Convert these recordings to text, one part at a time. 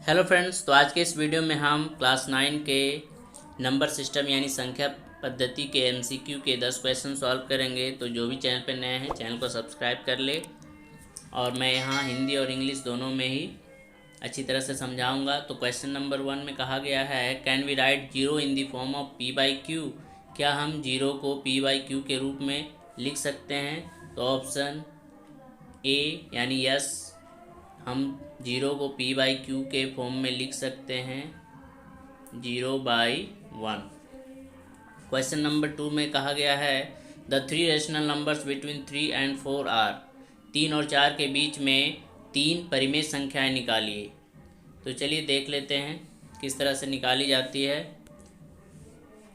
Hello friends, तो आज के इस वीडियो में हम क्लास 9 के नंबर सिस्टम यानी संख्या पद्धति के एमसीक्यू के 10 क्वेश्चन सॉल्व करेंगे। तो जो भी चैनल पर नए हैं चैनल को सब्सक्राइब कर ले। और मैं यहाँ हिंदी और इंग्लिश दोनों में ही अच्छी तरह से समझाऊंगा। तो क्वेश्चन नंबर 1 में कहा गया है, can we write zero in the form of P by Q. क्या हम जीरो को पी बाई क्यू के रूप में लिख सकते हैं? तो ऑप्शन ए यानी यस, हम जीरो को पी बाई क्यू के फॉर्म में लिख सकते हैं, 0/1। क्वेश्चन नंबर 2 में कहा गया है, the three rational numbers between 3 and 4 are. 3 और 4 के बीच में 3 परिमेय संख्याएं निकालिए। तो चलिए देख लेते हैं किस तरह से निकाली जाती है।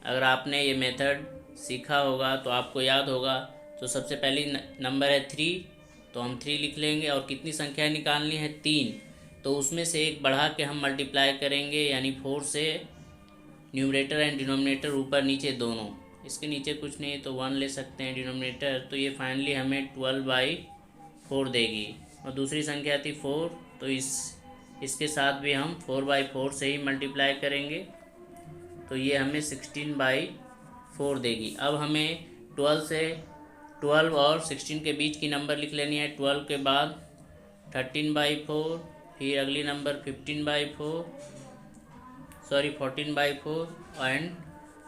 अगर आपने ये मेथड सीखा होगा तो आपको याद होगा। तो सबसे पहली नंबर है 3, तो हम 3 लिख लेंगे। और कितनी संख्या निकालनी है? 3। तो उसमें से एक बढ़ा के हम मल्टीप्लाई करेंगे, यानी 4 से न्यूमरेटर एंड डिनोमिनेटर ऊपर नीचे दोनों। इसके नीचे कुछ नहीं तो 1 ले सकते हैं डिनोमिनेटर। तो ये फाइनली हमें 12/4 देगी। और दूसरी संख्या थी 4, तो इसके साथ भी हम 4/4 से ही मल्टीप्लाई करेंगे। तो ये हमें 16/4 देगी। अब हमें 12 और 16 के बीच की नंबर लिख लेनी है। 12 के बाद 13/4, फिर अगली नंबर 14/4 एंड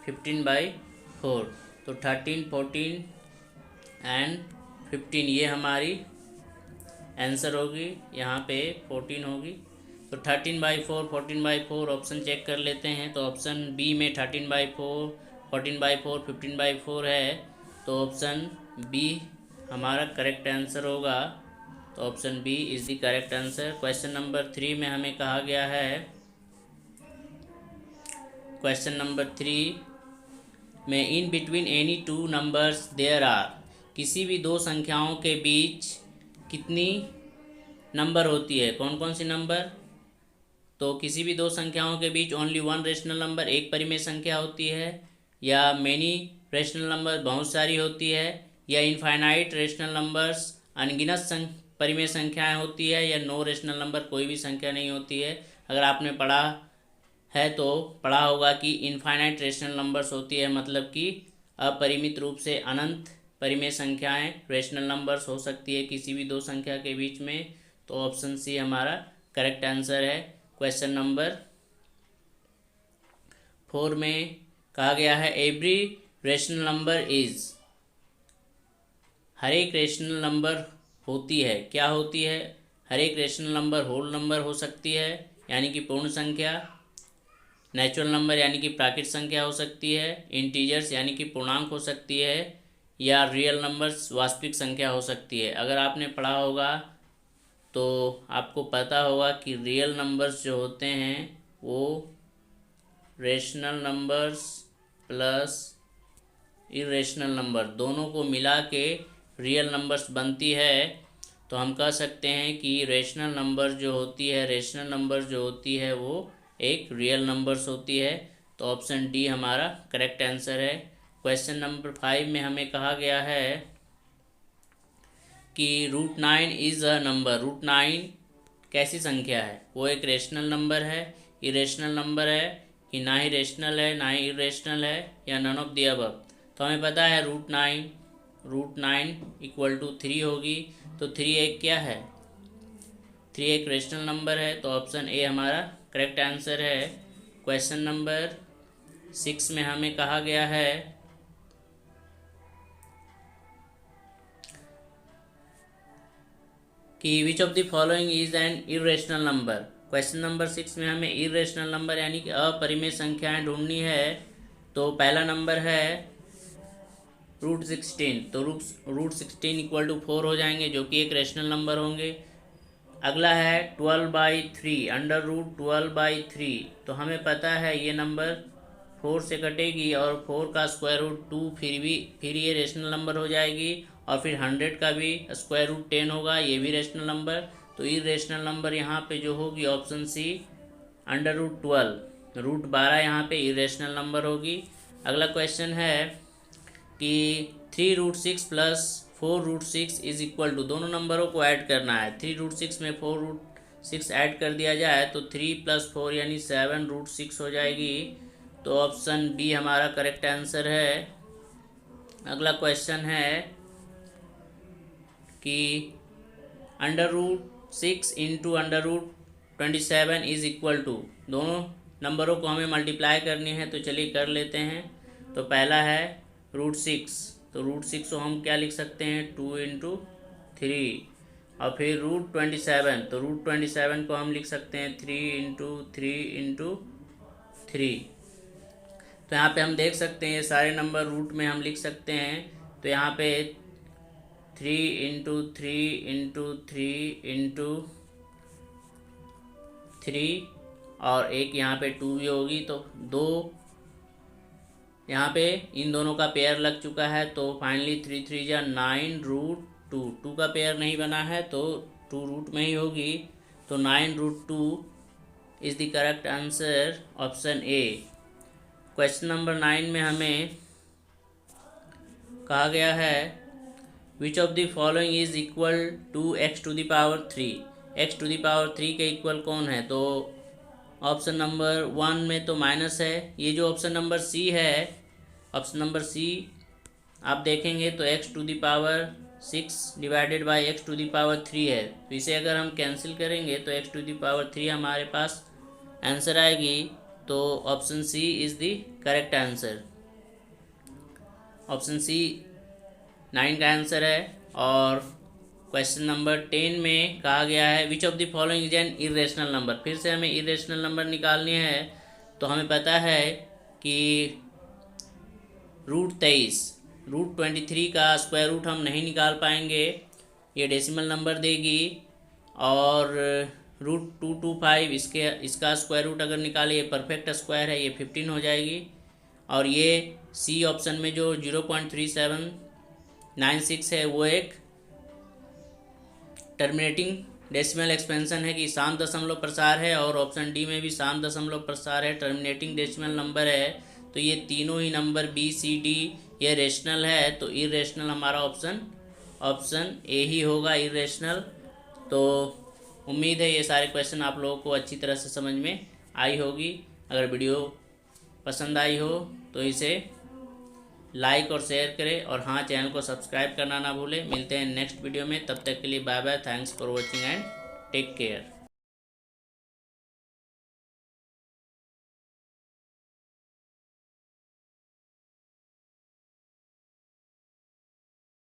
15/4। तो 13, 14 एंड 15 ये हमारी आंसर होगी। यहाँ पे 14 होगी। तो 13/4, 14/4 ऑप्शन चेक कर लेते हैं। तो ऑप्शन बी में 13/4, 14/4, 15/4 है। तो ऑप्शन बी हमारा करेक्ट आंसर होगा। तो option B is the correct answer. Question number 3 में हमें कहा गया है, क्वेश्चन नंबर 3 में in between any two numbers there are. किसी भी दो संख्याओं के बीच कितनी नंबर होती है? कौन कौन सी नंबर? तो किसी भी दो संख्याओं के बीच ओनली वन रेशनल नंबर, एक परिमेय संख्या होती है, या मेनी रेशनल नंबर, बहुत सारी होती है, या इनफाइनाइट रेशनल नंबर्स, अनगिनत परिमेय संख्याएं होती है, या नो रेशनल नंबर, कोई भी संख्या नहीं होती है। अगर आपने पढ़ा है तो पढ़ा होगा कि इनफाइनाइट रेशनल नंबर्स होती है, मतलब कि अपरिमित रूप से अनंत परिमेय संख्याएं रेशनल नंबर्स हो सकती है किसी भी दो संख्या के बीच में। तो ऑप्शन सी हमारा करेक्ट आंसर है। क्वेश्चन नंबर 4 में कहा गया है, एवरी रेशनल नंबर इज। हर एक रेशनल नंबर होती है, क्या होती है? हर एक रेशनल नंबर होल नंबर हो सकती है, यानी कि पूर्ण संख्या। नेचुरल नंबर यानी कि प्राकृतिक संख्या हो सकती है। इंटीजर्स यानी कि पूर्णांक हो सकती है, या रियल नंबर्स वास्तविक संख्या हो सकती है। अगर आपने पढ़ा होगा तो आपको पता होगा कि रियल नंबर्स जो होते हैं वो rational numbers plus irrational number दोनों को मिला के रियल नंबर्स बनती है। तो हम कह सकते हैं कि रेशनल नंबर जो होती है वो एक रियल नंबर्स होती है। तो ऑप्शन डी हमारा करेक्ट आंसर है। क्वेश्चन नंबर 5 में हमें कहा गया है कि √9 इज़ अ नंबर। √9 कैसी संख्या है? वो एक रेशनल नंबर है, इरेशनल नंबर है, कि ना ही रेशनल है ना ही इरेशनल है, या नन ऑफ द अबव। तो हमें पता है √9 इक्वल टू 3 होगी। तो 3 एक क्या है? 3 एक रेशनल नंबर है। तो ऑप्शन ए हमारा करेक्ट आंसर है। क्वेश्चन नंबर 6 में हमें कहा गया है कि विच of the following is an irrational number. Question number 6 में हमें इरेशनल नंबर यानी कि अपरिमेय संख्याएं ढूंढनी है। तो पहला नंबर है √16। तो √16 इक्वल टू 4 हो जाएंगे, जो कि एक रेशनल नंबर होंगे। अगला है 12/3, √12/3। तो हमें पता है ये नंबर 4 से कटेगी, और 4 का स्क्वायर रूट 2 फिर ये रेशनल नंबर हो जाएगी। और फिर 100 का भी स्क्वायर रूट 10 होगा, ये भी रेशनल नंबर। तो इरेशनल नंबर यहाँ पे जो होगी ऑप्शन सी √12, √12 यहाँ पे इरेशनल नंबर होगी। अगला क्वेश्चन है कि 3√6 प्लस 4√6 इज इक्वल टू, दोनों नंबरों को ऐड करना है। 3√6 में 4 6 ऐड कर दिया जाए तो 3 + 4 यानी 7√6 हो जाएगी। तो ऑप्शन बी हमारा करेक्ट आंसर है। अगला क्वेश्चन है कि √6 × √27 इज इक्वल टू, दोनों नंबरों को हमें मल्टीप्लाई करनी है, तो चलिए कर लेते हैं। तो पहला है √6, तो √6 को हम क्या लिख सकते हैं 2 × 3, और फिर √27, तो √27 को हम लिख सकते हैं 3 × 3 × 3। तो यहाँ पे हम देख सकते हैं ये सारे नंबर रूट में हम लिख सकते हैं। तो यहाँ पे 3 × 3 × 3 × 3 और एक यहाँ पे 2 भी होगी, तो 2 यहाँ पे इन दोनों का पेयर लग चुका है। तो फाइनली 3 3 या 9√2, 2 का पेयर नहीं बना है तो 2 रूट में ही होगी। तो 9√2 is the correct answer, option A. Question number 9 में हमें कहा गया है which of the following is equal to x⁻3। x⁻3 के इक्वल कौन है? तो ऑप्शन नंबर 1 में तो माइनस है। ये जो ऑप्शन नंबर सी है, ऑप्शन नंबर सी आप देखेंगे तो x⁻6 डिवाइडेड बाई x⁻3 है। तो इसे अगर हम कैंसिल करेंगे तो x⁻3 हमारे पास आंसर आएगी। तो option C is the correct answer. Option C 9 का आंसर है। और क्वेश्चन नंबर 10 में कहा गया है which of the following is an irrational number. फिर से हमें इरेशनल नंबर निकालनी है। तो हमें पता है कि √23, √23 का स्क्वायर रूट हम नहीं निकाल पाएंगे, ये डेसिमल नंबर देगी। और √225 इसका स्क्वायर रूट अगर निकाले, ये परफेक्ट स्क्वायर है, ये 15 हो जाएगी। और ये सी ऑप्शन में जो 0.3796 है वो एक टर्मिनेटिंग डेसिमल एक्सपेंशन है कि शांत दशमलव प्रसार है। और ऑप्शन डी में भी शांत दशमलव प्रसार है, टर्मिनेटिंग डेसिमल नंबर है। तो ये तीनों ही नंबर बी सी डी ये रेशनल है। तो इरेशनल हमारा ऑप्शन ए ही होगा, इरेशनल। तो उम्मीद है ये सारे क्वेश्चन आप लोगों को अच्छी तरह से समझ में आई होगी। अगर वीडियो पसंद आई हो तो इसे लाइक और शेयर करें, और हाँ, चैनल को सब्सक्राइब करना ना भूलें। मिलते हैं नेक्स्ट वीडियो में, तब तक के लिए bye bye. Thanks for watching and take care.